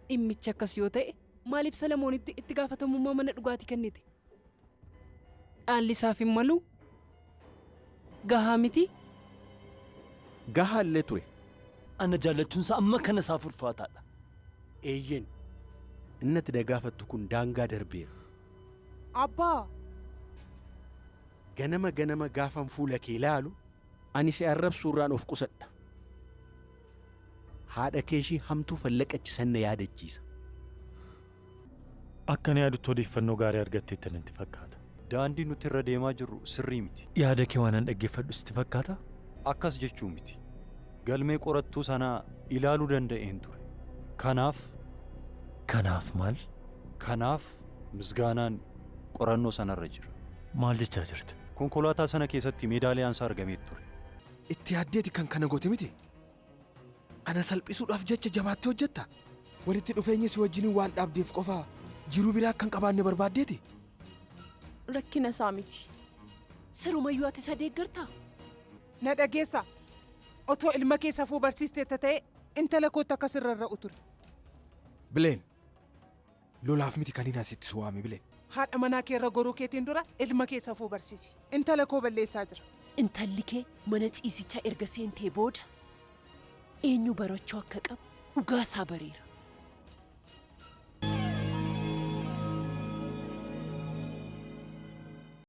Dhimmicha akkas yoo ta'e maaliif Salamoonitti itti gaafatamummaa mana dhugaatii kennite? Dhaalli isaaf hin malu? Gahaa miti? Gahaa illee ture. Ana jaallachuunsa amma kana isaaf ulfaataadha. Eeyyeen inni ati gaafattu kun daangaa darbeera. Abbaa! Ganama gaafan fuula kee ilaalu ani si arrabsuurraan of qusadha. Haadha keeshii hamtuu fallaqachisan na yaadachiisa. Akkana yaadutti odeeffannoo gaarii argatteettan itti fakkaata. Daandii nuti irra deemaa jirru sirrii miti. Yaada kee waan dhaggeeffadhu sitti fakkaata? Akkas jechuu miti. Galmee qorattuu sanaa ilaaluu danda'een ture. Kanaaf maal? Kanaaf Misgaanaan qorannoo sanarra jira. Maal jechaa jirta? Konkolaataa sana keessatti meedaaliyaan isaa argamee ture. Itti yaaddeeti kan kana goote miti. Ana salphisuudhaaf jecha jabaattee hojjetta. Walitti dhufeenyi si wajjin waan dhaabdeef qofaa jiruu biraa kan qabaanne barbaaddeeti. Rakkina isaa miti. Sirumayyuu ati isa deeggartaa? Na dhageessa. Otoo ilma kee safuu barsiisteetta ta'e intala kootti akkas irra ra'u ture. Bileen. Lolaaf miti kan hin asitti suwaame Bileen. Haadha manaa kee irra goruu keetiin dura ilma kee safuu barsiisi. Intala koo balleessaa jira. Intalli kee mana ciisichaa erga seentee booda eenyu barachuu akka qabu dhugaasaa bareera.